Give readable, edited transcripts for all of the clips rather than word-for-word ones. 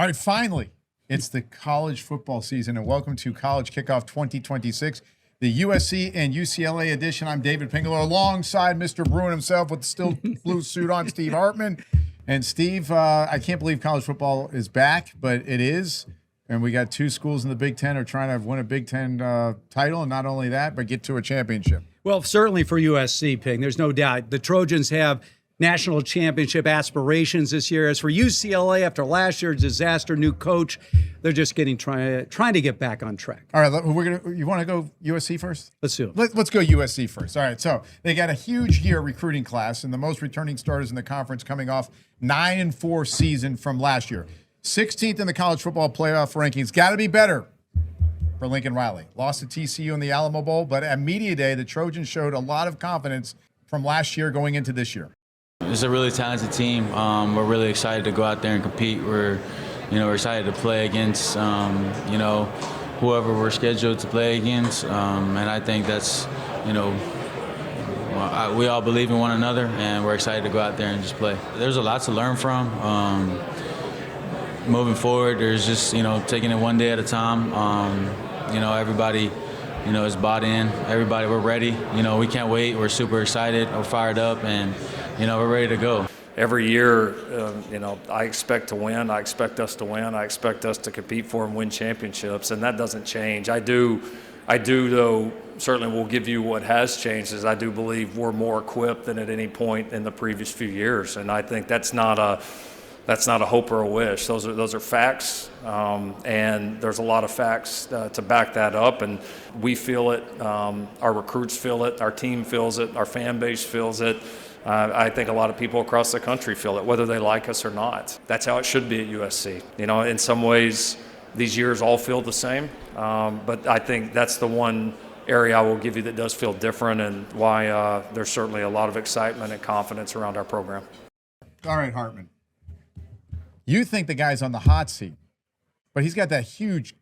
All right, finally, it's the college football season, and welcome to College Kickoff 2026, the USC and UCLA edition. I'm David Pingalore, alongside Mr. Bruin himself with the still blue suit on, Steve Hartman. And Steve, I can't believe college football is back, but it is. And we got two schools in the Big Ten are trying to win a Big Ten title, and not only that, but get to a championship. Well, certainly for USC, Ping, there's no doubt. The Trojans have national championship aspirations this year. As for UCLA, after last year's disaster, new coach, they're just trying to get back on track. All right, you want to go USC first? Let's do it. Let's go USC first. All right, so they got a huge year recruiting class and the most returning starters in the conference, coming off 9-4 season from last year. 16th in the college football playoff rankings. Got to be better for Lincoln Riley. Lost to TCU in the Alamo Bowl, but at Media Day, the Trojans showed a lot of confidence from last year going into this year. It's a really talented team. We're really excited to go out there and compete. We're excited to play against, whoever we're scheduled to play against. And I think that's, we all believe in one another, and we're excited to go out there and just play. There's a lot to learn from. Moving forward, there's just, taking it one day at a time. Everybody, is bought in. Everybody, we're ready. We can't wait. We're super excited. We're fired up, and we're ready to go. Every year, I expect to win. I expect us to win. I expect us to compete for and win championships, and that doesn't change. I do, though, certainly will give you what has changed is I do believe we're more equipped than at any point in the previous few years, and I think that's not a hope or a wish. Those are facts, and there's a lot of facts to back that up, and we feel it. Our recruits feel it. Our team feels it. Our fan base feels it. I think a lot of people across the country feel it, whether they like us or not. That's how it should be at USC. In some ways, these years all feel the same, but I think that's the one area I will give you that does feel different, and why there's certainly a lot of excitement and confidence around our program. All right, Hartman. You think the guy's on the hot seat, but he's got that huge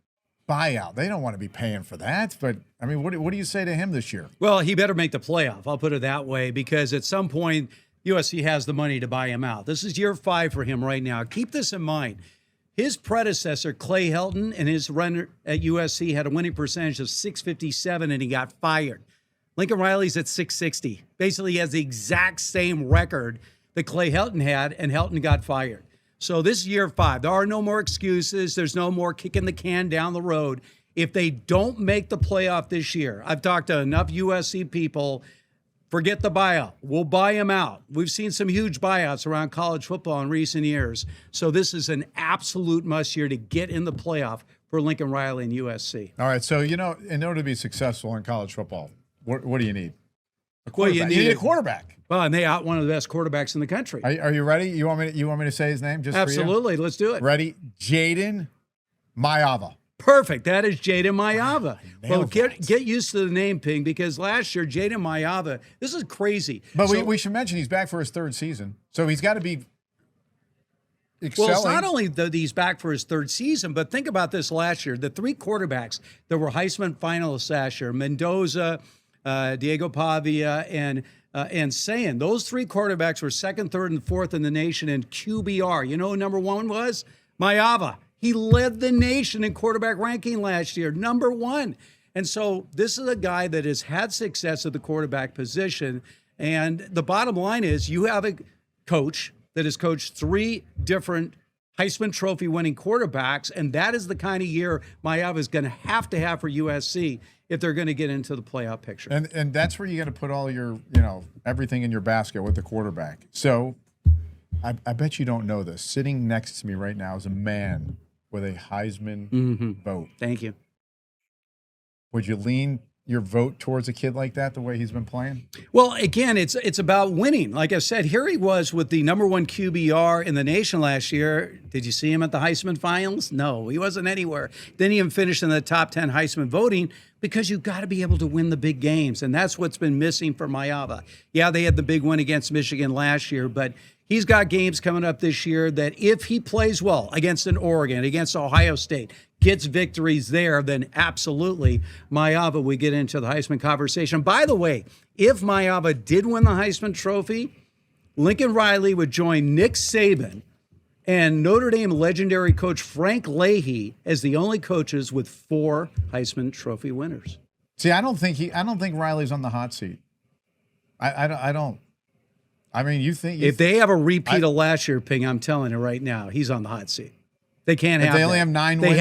buyout. They don't want to be paying for that. But, I mean, what do you say to him this year? Well, he better make the playoff. I'll put it that way, because at some point, USC has the money to buy him out. This is year 5 for him right now. Keep this in mind. His predecessor, Clay Helton, in his run at USC had a winning percentage of .657, and he got fired. Lincoln Riley's at .660. Basically, he has the exact same record that Clay Helton had, and Helton got fired. So this is year 5. There are no more excuses. There's no more kicking the can down the road. If they don't make the playoff this year, I've talked to enough USC people, forget the buyout. We'll buy him out. We've seen some huge buyouts around college football in recent years. So this is an absolute must year to get in the playoff for Lincoln Riley and USC. All right, so, in order to be successful in college football, what do you need? Well, you need a quarterback. Well, and they out one of the best quarterbacks in the country. Are you ready? You want me to say his name? Just Absolutely. For you? Let's do it. Ready? Jayden Maiava. Perfect. That is Jayden Maiava. Wow, well, get used to the name, Ping, because last year, Jayden Maiava, this is crazy. But we should mention he's back for his 3rd season, so he's got to be excelling. Well, it's not only that he's back for his 3rd season, but think about this last year. The 3 quarterbacks that were Heisman finalists last year, Mendoza, Diego Pavia, and Sayin. Those 3 quarterbacks were 2nd, 3rd, and 4th in the nation in QBR. You know who number 1 was? Maiava. He led the nation in quarterback ranking last year, number 1. And so this is a guy that has had success at the quarterback position. And the bottom line is you have a coach that has coached 3 different Heisman Trophy winning quarterbacks, and that is the kind of year Maiava is going to have for USC if they're going to get into the playoff picture. And that's where you got to put all your, everything in your basket with the quarterback. So I bet you don't know this. Sitting next to me right now is a man with a Heisman vote. Thank you. Would you lean your vote towards a kid like that, the way he's been playing? Well, again, it's about winning. Like I said, here he was with the number 1 QBR in the nation last year. Did you see him at the Heisman finals? No, he wasn't anywhere. Didn't even finish in the top 10 Heisman voting, because you've got to be able to win the big games, and that's what's been missing for Maiava. Yeah, they had the big win against Michigan last year, but he's got games coming up this year that if he plays well against an Oregon, against Ohio State, gets victories there, then absolutely Maiava would get into the Heisman conversation. By the way, if Maiava did win the Heisman Trophy, Lincoln Riley would join Nick Saban and Notre Dame legendary coach Frank Leahy as the only coaches with 4 Heisman Trophy winners. See, I don't think Riley's on the hot seat. I don't. I mean, you think if they have a repeat of last year, Ping, I'm telling you right now, he's on the hot seat. They can't have. They only have 9 wins.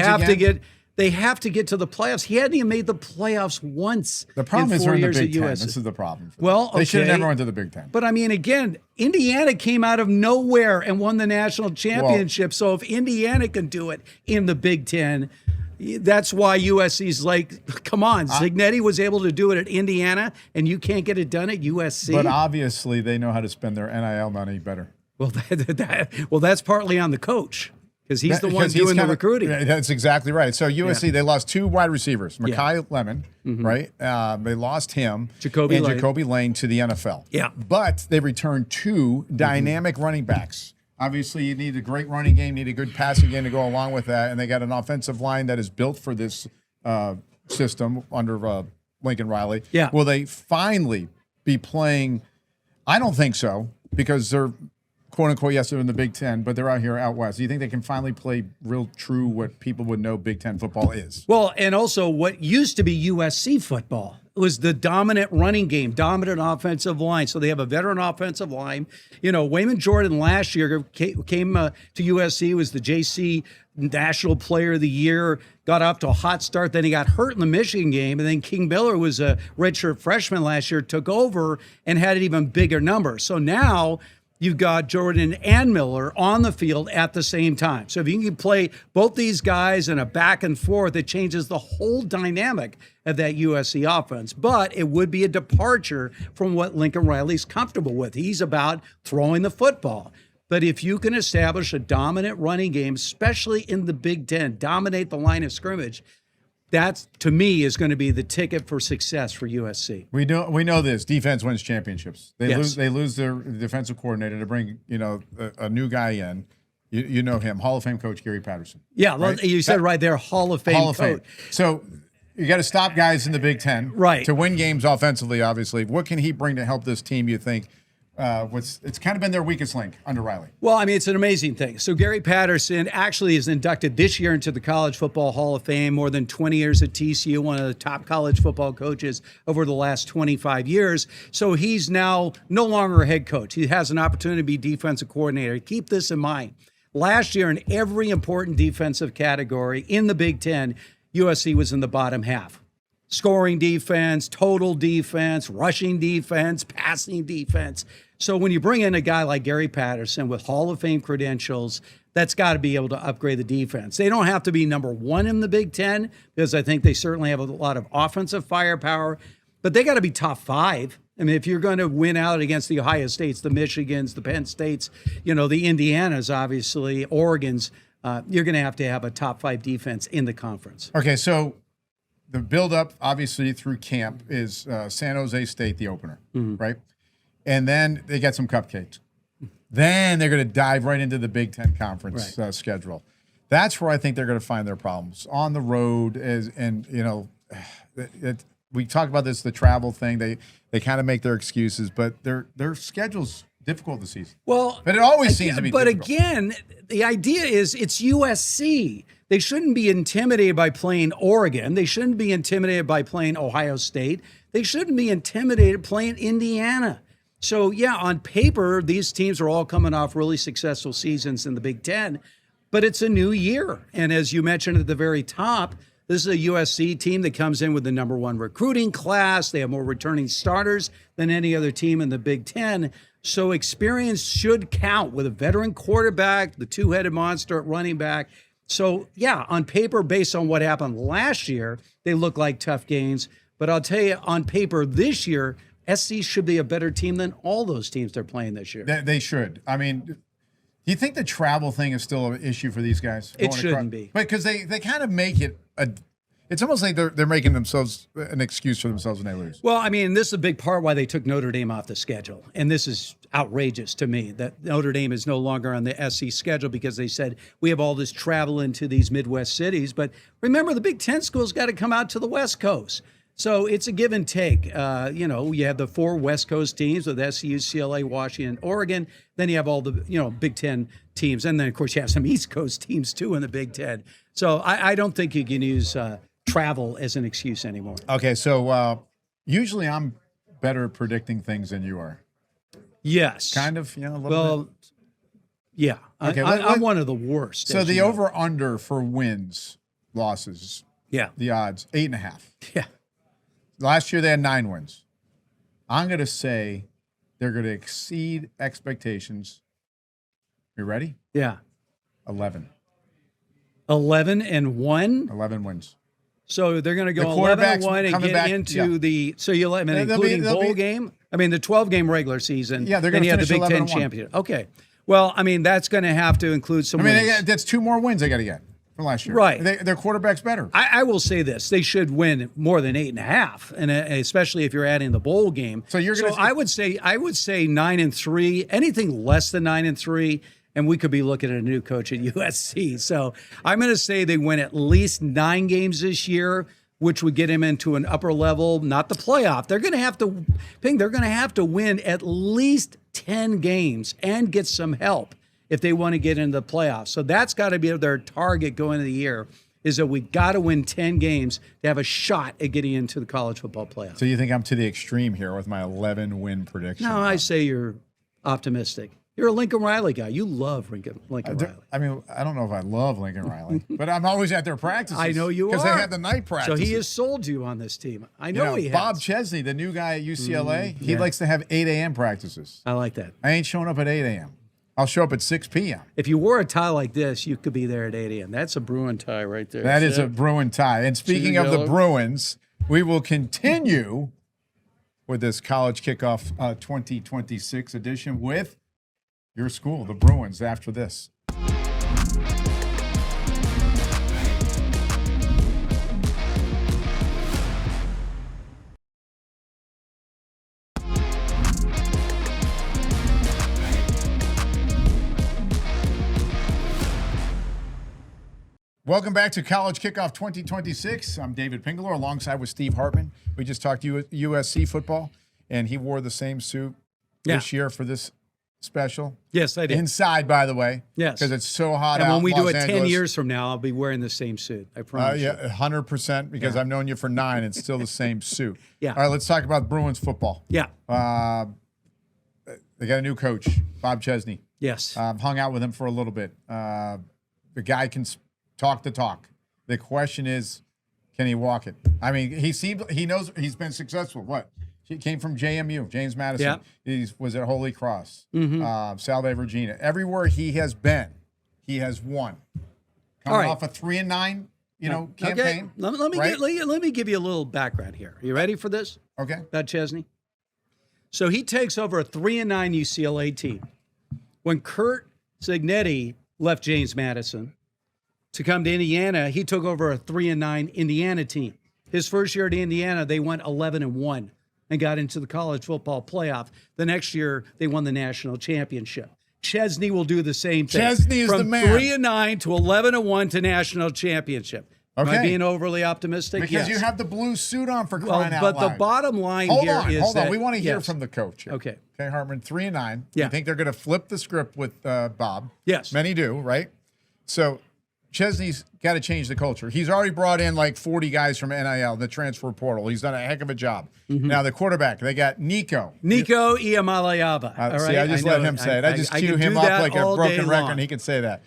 They have to get to the playoffs. He hadn't even made the playoffs once. The problem is 4 we're in the years Big at Ten. USC. This is the problem. Well, they should have okay. never went to the Big Ten. But I mean, again, Indiana came out of nowhere and won the national championship. So if Indiana can do it in the Big Ten, that's why USC's like, come on, Zignetti was able to do it at Indiana, and you can't get it done at USC. But obviously, they know how to spend their NIL money better. Well, that's partly on the coach. Because he's the one doing the recruiting. That's exactly right. So USC, they lost 2 wide receivers, Mekhi Lemon, Mm-hmm. right? They lost him, Jacoby Lane to the NFL. Yeah. But they returned 2 dynamic running backs. Obviously, you need a great running game, need a good passing game to go along with that, and they got an offensive line that is built for this system under Lincoln Riley. Yeah. Will they finally be playing? I don't think so, because they're quote unquote, yes, they're in the Big Ten, but they're out west. Do you think they can finally play real true what people would know Big Ten football is? Well, and also what used to be USC football was the dominant running game, dominant offensive line. So they have a veteran offensive line. You know, Wayman Jordan last year came to USC, was the JC National Player of the Year, got off to a hot start. Then he got hurt in the Michigan game. And then King Miller was a redshirt freshman last year, took over and had an even bigger number. So now you've got Jordan and Miller on the field at the same time. So if you can play both these guys in a back and forth, it changes the whole dynamic of that USC offense. But it would be a departure from what Lincoln Riley's comfortable with. He's about throwing the football. But if you can establish a dominant running game, especially in the Big Ten, dominate the line of scrimmage, that, to me, is going to be the ticket for success for USC. We know this. Defense wins championships. They Yes. lose their defensive coordinator to bring a new guy in. You know him, Hall of Fame coach Gary Patterson. Yeah, right? you said right there, Hall of Fame Hall of coach. Fame. So you got to stop guys in the Big Ten, Right, to win games offensively. Obviously, what can he bring to help this team? You think? It's kind of been their weakest link under Riley. Well, I mean, it's an amazing thing. So Gary Patterson actually is inducted this year into the College Football Hall of Fame, more than 20 years at TCU, one of the top college football coaches over the last 25 years. So he's now no longer a head coach. He has an opportunity to be defensive coordinator. Keep this in mind. Last year, in every important defensive category in the Big Ten, USC was in the bottom half. Scoring defense, total defense, rushing defense, passing defense. So when you bring in a guy like Gary Patterson with Hall of Fame credentials, that's got to be able to upgrade the defense. They don't have to be number 1 in the Big Ten, because I think they certainly have a lot of offensive firepower, but they got to be top 5. I mean, if you're going to win out against the Ohio States, the Michigans, the Penn States, the Indianas, obviously, Oregons, you're going to have a top 5 defense in the conference. Okay, so the build-up, obviously, through camp is San Jose State, the opener, right? And then they get some cupcakes. Then they're going to dive right into the Big Ten Conference schedule. That's where I think they're going to find their problems on the road. We talked about this, the travel thing. They kind of make their excuses, but their schedule's difficult this season. Well, but it always seems to be. But difficult. again, the idea is it's USC. They shouldn't be intimidated by playing Oregon. They shouldn't be intimidated by playing Ohio State. They shouldn't be intimidated playing Indiana. So, yeah, on paper, these teams are all coming off really successful seasons in the Big Ten, but it's a new year. And as you mentioned at the very top, this is a USC team that comes in with the number 1 recruiting class. They have more returning starters than any other team in the Big Ten. So experience should count with a veteran quarterback, the 2-headed monster at running back. So, yeah, on paper, based on what happened last year, they look like tough games. But I'll tell you, on paper this year, SC should be a better team than all those teams they're playing this year. They should. I mean, do you think the travel thing is still an issue for these guys? It shouldn't be. Because they kind of make it it's almost like they're making themselves an excuse for themselves when they lose. Well, I mean, this is a big part why they took Notre Dame off the schedule. And this is outrageous to me that Notre Dame is no longer on the SC schedule, because they said we have all this travel into these Midwest cities. But remember, the Big Ten schools got to come out to the West Coast. So it's a give and take. You have the 4 West Coast teams with SC, UCLA, Washington, Oregon. Then you have all the, Big Ten teams. And then, of course, you have some East Coast teams, too, in the Big Ten. So I don't think you can use travel as an excuse anymore. Okay, so usually I'm better at predicting things than you are. Yes. Kind of, a little bit. Yeah. Okay, I'm one of the worst. So the over-under for wins, losses, the odds, 8.5. Yeah. Last year they had 9 wins. I'm going to say they're going to exceed expectations. You ready? Yeah. 11. 11-1. 11 wins. So they're going to go The 11-1 and get back, into the. So you let including bowl game. I mean the 12-game regular season. Yeah, they're going to finish the Big Ten 11-1. championship. Okay. Well, I mean that's going to have to include some. wins. That's 2 more wins they got to get from last year. Right. Their quarterback's better. I will say this: they should win more than 8.5, and especially if you're adding the bowl game. So you're going to. I would say 9-3. Anything less than 9-3, and we could be looking at a new coach at USC. So I'm going to say they win at least 9 games this year, which would get him into an upper level, not the playoff. They're going to have to, they're going to have to win at least 10 games and get some help if they want to get into the playoffs. So that's got to be their target going into the year, is that we got to win 10 games to have a shot at getting into the college football playoff. So you think I'm to the extreme here with my 11-win prediction? No, I say you're optimistic. You're a Lincoln Riley guy. You love Lincoln Riley. I mean, I don't know if I love Lincoln Riley, but I'm always at their practices. I know you are. Because they have the night practices. So he has sold you on this team. I know he has. Bob Chesney, the new guy at UCLA, he likes to have 8 a.m. practices. I like that. I ain't showing up at 8 a.m. I'll show up at 6 p.m. If you wore a tie like this, you could be there at 8 a.m. That's a Bruin tie right there. That is a Bruin tie. And speaking of the Bruins, we will continue with this College Kickoff 2026 edition with your school, the Bruins, after this. Welcome back to College Kickoff 2026. I'm David Pingalore alongside with Steve Hartman. We just talked USC football, and he wore the same suit this year for this special. Yes, I did. Inside, by the way. Yes. Because it's so hot out. And when we in Los do it Angeles. 10 years from now, I'll be wearing the same suit. I promise. Yeah, 100%, because I've known you for 9. It's still the same suit. Yeah. All right, let's talk about Bruins football. Yeah. They got a new coach, Bob Chesney. Yes. Hung out with him for a little bit. The guy can talk the talk. The question is, can he walk it? I mean, he knows he's been successful. What? He came from JMU, James Madison. Yeah. He was at Holy Cross, Salve Regina. Everywhere he has been, he has won. Coming off a 3-9, campaign. Okay. Let me give you a little background here. You ready for this? Okay. About Chesney. So he takes over a 3-9 UCLA team. When Kurt Signetti left James Madison to come to Indiana, he took over a 3-9 Indiana team. His first year at Indiana, they went 11-1 and got into the college football playoff. The next year, they won the national championship. Chesney will do the same thing. Chesney is the man. From 3-9 to 11-1 to national championship. Okay. Am I being overly optimistic? Because yes. you have the blue suit on for crying out but loud. the bottom line Hold here on. is that, We want to hear yes. from the coach here. Okay. Okay, Hartman, 3-9. Yeah. You think they're going to flip the script with Bob? Yes. Many do, right? So Chesney's got to change the culture. He's already brought in like 40 guys from NIL, the transfer portal. He's done a heck of a job. Now, the quarterback, they got Nico. Nico Iamaleava. All See, right? I just let him say it. I just cue him up like a broken record, and he can say that.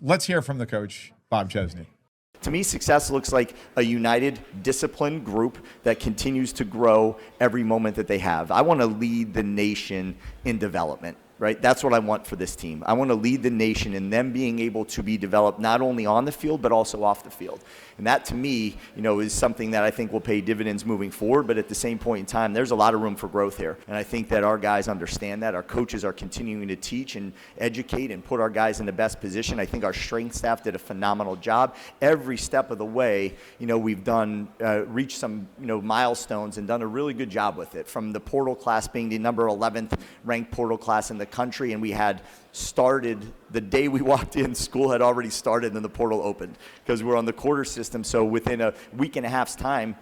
Let's hear from the coach, Bob Chesney. To me, success looks like a united, disciplined group that continues to grow every moment that they have. I want to lead the nation in development, right? That's what I want for this team. I want to lead the nation in them being able to be developed not only on the field, but also off the field. And that, to me, is something that I think will pay dividends moving forward. But at the same point in time, there's a lot of room for growth here. And I think that our guys understand that. Our coaches are continuing to teach and educate and put our guys in the best position. I think our strength staff did a phenomenal job. Every step of the way, we've done, reached some, milestones and done a really good job with it. From the portal class being the number 11th ranked portal class in the country, and we had started the day we walked in, school had already started and the portal opened because we're on the quarter system. So within a week and a half's time,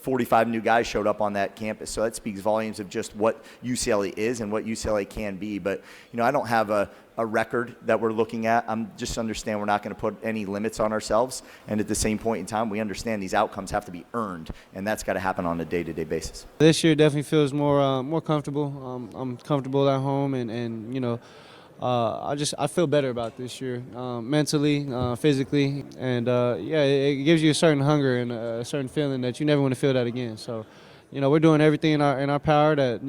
45 new guys showed up on that campus. So that speaks volumes of just what UCLA is and what UCLA can be. But, I don't have a record that we're looking at. I'm just understand we're not going to put any limits on ourselves. And at the same point in time, we understand these outcomes have to be earned, and that's got to happen on a day-to-day basis. This year definitely feels more comfortable. I'm comfortable at home, and I feel better about this year, mentally, physically, and it gives you a certain hunger and a certain feeling that you never want to feel that again. So, we're doing everything in our power that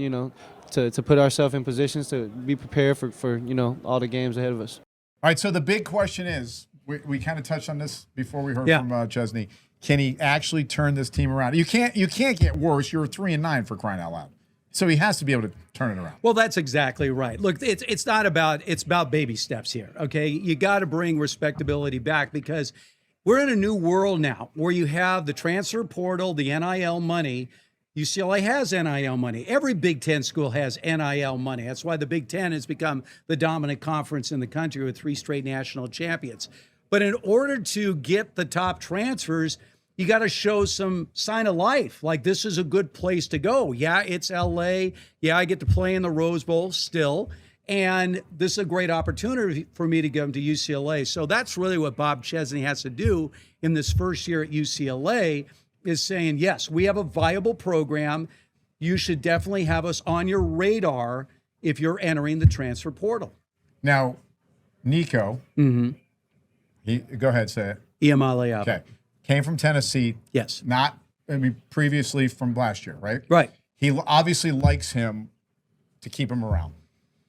to put ourselves in positions to be prepared for all the games ahead of us. All right, so the big question is, we kind of touched on this before we heard from Chesney. Can he actually turn this team around? You can't get worse. You're 3-9 for crying out loud. So he has to be able to turn it around. Well, that's exactly right. Look, it's about baby steps here, okay? You got to bring respectability back because we're in a new world now where you have the transfer portal, the NIL money. UCLA has NIL money. Every Big Ten school has NIL money. That's why the Big Ten has become the dominant conference in the country with 3 straight national champions. But in order to get the top transfers, you got to show some sign of life. Like, this is a good place to go. Yeah, it's LA. Yeah, I get to play in the Rose Bowl still. And this is a great opportunity for me to come to UCLA. So that's really what Bob Chesney has to do in this first year at UCLA, is saying, yes, we have a viable program. You should definitely have us on your radar if you're entering the transfer portal. Now, Nico, go ahead, say it. Iamaleava. Okay. Came from Tennessee. Yes. Previously from last year, right? Right. He obviously likes him to keep him around,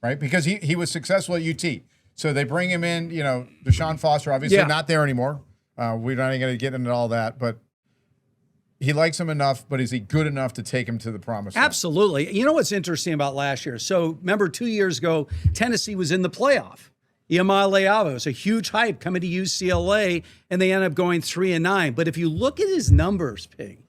right? Because he was successful at UT. So they bring him in, Deshaun Foster, obviously not there anymore. We're not even going to get into all that, but he likes him enough, but is he good enough to take him to the promised land? Absolutely. You know what's interesting about last year? So remember 2 years ago, Tennessee was in the playoff. Iamaleava was a huge hype coming to UCLA, and they ended up going 3-9. But if you look at his numbers, Pig,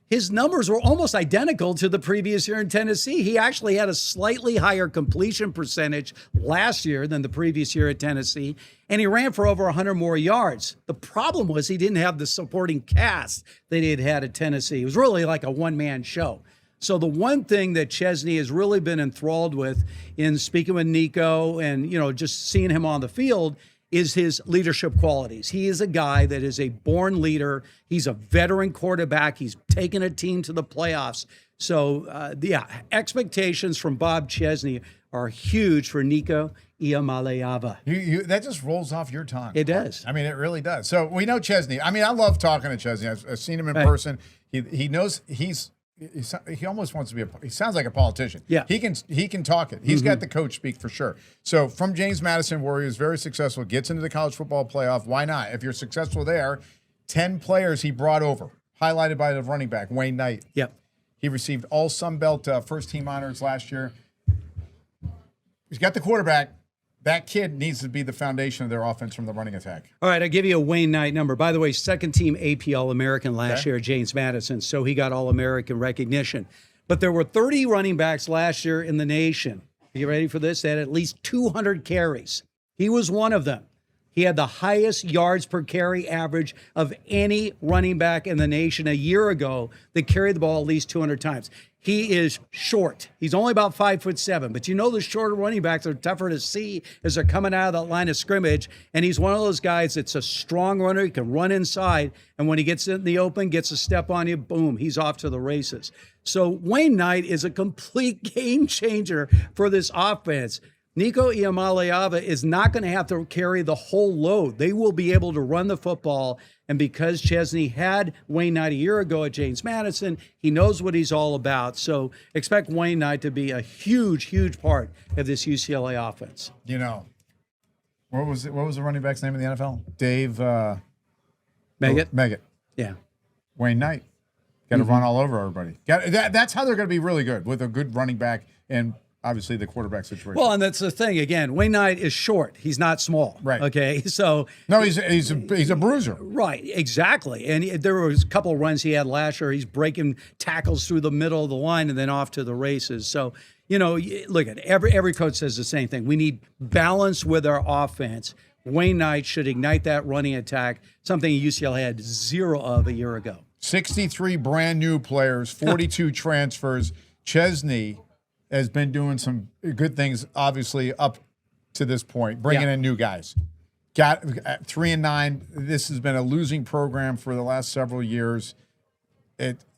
his numbers were almost identical to the previous year in Tennessee. He actually had a slightly higher completion percentage last year than the previous year at Tennessee, and he ran for over 100 more yards. The problem was he didn't have the supporting cast that he had had at Tennessee. It was really like a one-man show. So the one thing that Chesney has really been enthralled with in speaking with Nico and, just seeing him on the field is his leadership qualities. He is a guy that is a born leader. He's a veteran quarterback. He's taken a team to the playoffs. So, expectations from Bob Chesney are huge for Nico Iamaleava. That just rolls off your tongue. It does. I mean, it really does. So we know Chesney. I mean, I love talking to Chesney. I've seen him in person. He knows he almost wants to be he sounds like a politician. Yeah. He can talk it. He's got the coach speak for sure. So from James Madison, where he was very successful, gets into the college football playoff. Why not? If you're successful there, 10 players he brought over, highlighted by the running back, Wayne Knight. Yep. He received all Sun Belt first team honors last year. He's got the quarterback. That kid needs to be the foundation of their offense from the running attack. All right, I'll give you a Wayne Knight number. By the way, second team AP All-American last year, James Madison, so he got All-American recognition. But there were 30 running backs last year in the nation. Are you ready for this? They had at least 200 carries. He was one of them. He had the highest yards per carry average of any running back in the nation a year ago that carried the ball at least 200 times. He is short. He's only about 5'7", but the shorter running backs are tougher to see as they're coming out of that line of scrimmage. And he's one of those guys that's a strong runner. He can run inside. And when he gets in the open, gets a step on you, boom, he's off to the races. So Wayne Knight is a complete game changer for this offense. Nico Iamaleava is not going to have to carry the whole load. They will be able to run the football. And because Chesney had Wayne Knight a year ago at James Madison, he knows what he's all about. So expect Wayne Knight to be a huge, huge part of this UCLA offense. What was the running back's name in the NFL? Dave Meggett? Yeah. Wayne Knight. Got to run all over everybody. That's how they're going to be really good, with a good running back and obviously the quarterback situation. Well, and that's the thing. Again, Wayne Knight is short. He's not small. Right. Okay. So no, he's a bruiser. Right. Exactly. And there was a couple of runs he had last year. He's breaking tackles through the middle of the line and then off to the races. So look at every coach says the same thing. We need balance with our offense. Wayne Knight should ignite that running attack, something UCLA had zero of a year ago. 63 brand new players, 42 transfers. Chesney has been doing some good things, obviously, up to this point, bringing in new guys. Got 3-9. This has been a losing program for the last several years.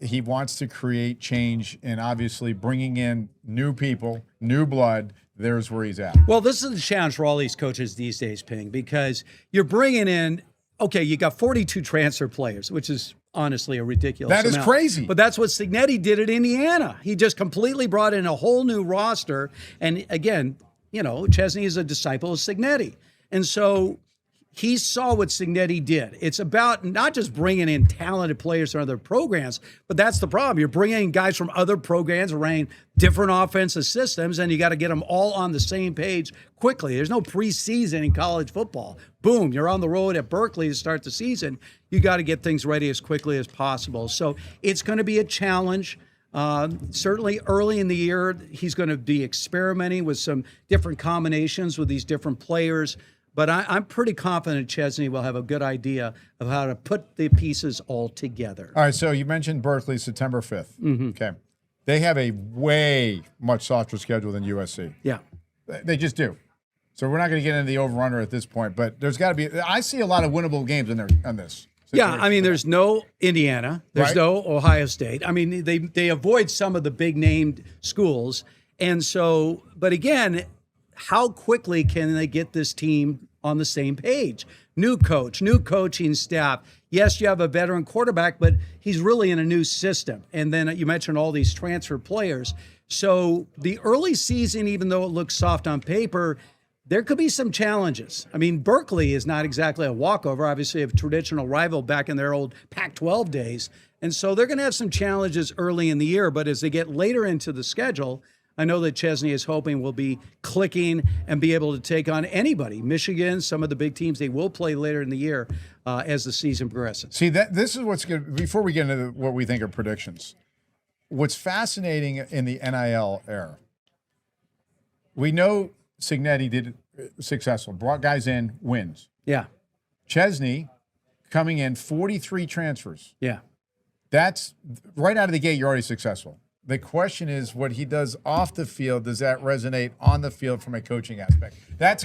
He wants to create change, and obviously bringing in new people, new blood. There's where he's at. Well, this is the challenge for all these coaches these days, Ping, because you're bringing in, okay, you got 42 transfer players, which is honestly a ridiculous That is amount. crazy. But that's what Signetti did at Indiana. He just completely brought in a whole new roster. And again, you know, Chesney is a disciple of Signetti. And so he saw what Signetti did. It's about not just bringing in talented players from other programs, but that's the problem. You're bringing in guys from other programs running different offensive systems, and you got to get them all on the same page quickly. There's no preseason in college football. Boom, you're on the road at Berkeley to start the season. You got to get things ready as quickly as possible. So it's going to be a challenge. Certainly early in the year, he's going to be experimenting with some different combinations with these different players. But I'm pretty confident Chesney will have a good idea of how to put the pieces all together. All right, so you mentioned Berkeley, September 5th. Mm-hmm. Okay. They have a way much softer schedule than USC. Yeah. They just do. So we're not going to get into the over-under at this point, but there's got to be – I see a lot of winnable games in there on this. Yeah, I mean, there's no Indiana. There's no Ohio State. I mean, they avoid some of the big-named schools. And so – but again – how quickly can they get this team on the same page? New coach, new coaching staff. Yes, you have a veteran quarterback, but he's really in a new system. And then you mentioned all these transfer players. So the early season, even though it looks soft on paper, there could be some challenges. I mean, Berkeley is not exactly a walkover, obviously a traditional rival back in their old Pac-12 days. And so they're going to have some challenges early in the year. But as they get later into the schedule, I know that Chesney is hoping will be clicking and be able to take on anybody. Michigan, some of the big teams they will play later in the year as the season progresses. See, this is what's good. Before we get into what we think are predictions, what's fascinating in the NIL era, we know Signetti did successful, brought guys in, wins. Yeah. Chesney coming in, 43 transfers. Yeah. That's right out of the gate, you're already successful. The question is what he does off the field. Does that resonate on the field from a coaching aspect? That's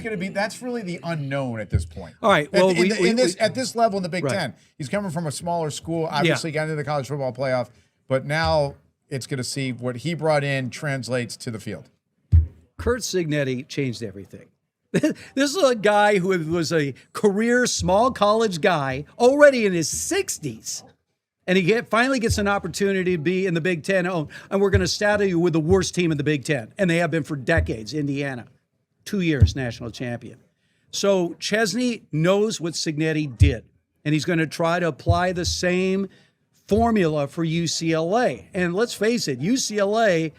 really the unknown at this point. All right. Well, at this level in the Big Ten, he's coming from a smaller school, obviously got into the college football playoff, but now it's going to see what he brought in translates to the field. Curt Signetti changed everything. This is a guy who was a career small college guy already in his 60s. And he finally gets an opportunity to be in the Big Ten. Oh, and we're going to saddle you with the worst team in the Big Ten. And they have been for decades, Indiana. 2 years national champion. So Chesney knows what Signetti did. And he's going to try to apply the same formula for UCLA. And let's face it, UCLA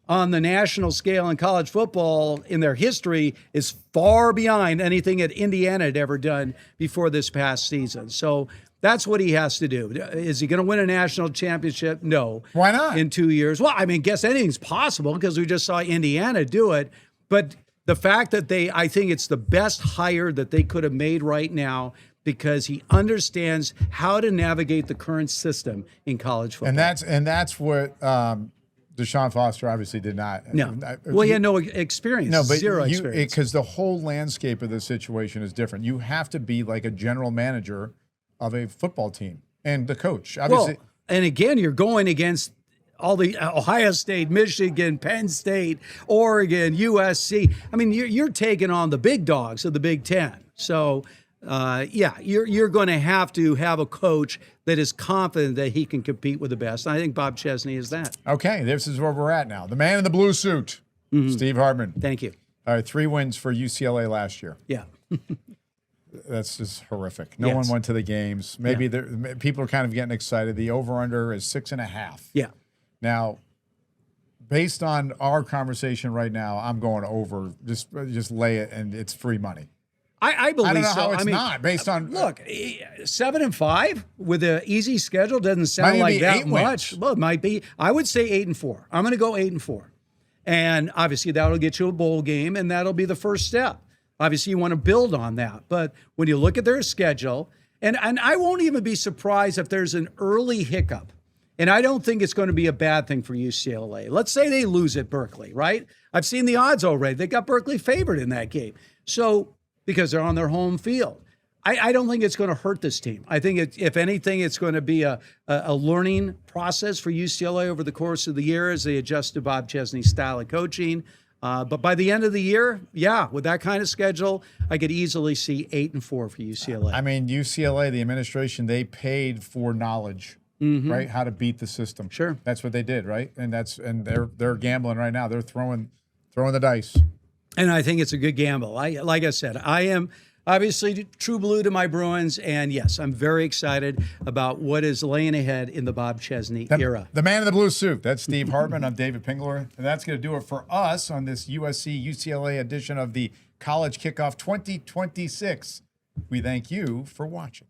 on the national scale in college football in their history is far behind anything that Indiana had ever done before this past season. So that's what he has to do. Is he going to win a national championship? No. Why not? In 2 years. Well, I mean, guess anything's possible because we just saw Indiana do it. But the fact that I think it's the best hire that they could have made right now because he understands how to navigate the current system in college football. And that's what Deshaun Foster obviously did not. No. Well, he had no experience. No, but zero experience. Because the whole landscape of the situation is different. You have to be like a general manager of a football team and the coach. Obviously. Well, and again, you're going against all the Ohio State, Michigan, Penn State, Oregon, USC. I mean, you're taking on the big dogs of the Big Ten. So, you're going to have a coach that is confident that he can compete with the best. And I think Bob Chesney is that. Okay, this is where we're at now. The man in the blue suit, Steve Hartman. Thank you. All right, 3 wins for UCLA last year. Yeah. That's just horrific. No one went to the games. Maybe people are kind of getting excited. The over-under is 6.5. Yeah. Now, based on our conversation right now, I'm going over. Just lay it, and it's free money. I believe so. I don't know how it's not based on. Look, 7-5 with an easy schedule doesn't sound like that much. Well, it might be. I would say 8-4. I'm going to go 8-4, and obviously that'll get you a bowl game, and that'll be the first step. Obviously, you want to build on that. But when you look at their schedule And I won't even be surprised if there's an early hiccup. And I don't think it's going to be a bad thing for UCLA. Let's say they lose at Berkeley, right? I've seen the odds already. They got Berkeley favored in that game. So, because they're on their home field. I don't think it's going to hurt this team. I think, if anything, it's going to be a learning process for UCLA over the course of the year as they adjust to Bob Chesney's style of coaching. But by the end of the year, with that kind of schedule, I could easily see 8-4 for UCLA. I mean, UCLA, the administration, they paid for knowledge, right? How to beat the system. Sure. That's what they did, right? And they're gambling right now. They're throwing the dice. And I think it's a good gamble. Like I said, I am obviously true blue to my Bruins, and yes, I'm very excited about what is laying ahead in the Bob Chesney era. The man in the blue suit. That's Steve Hartman. I'm David Pingalore. And that's going to do it for us on this USC UCLA edition of the College Kickoff 2026. We thank you for watching.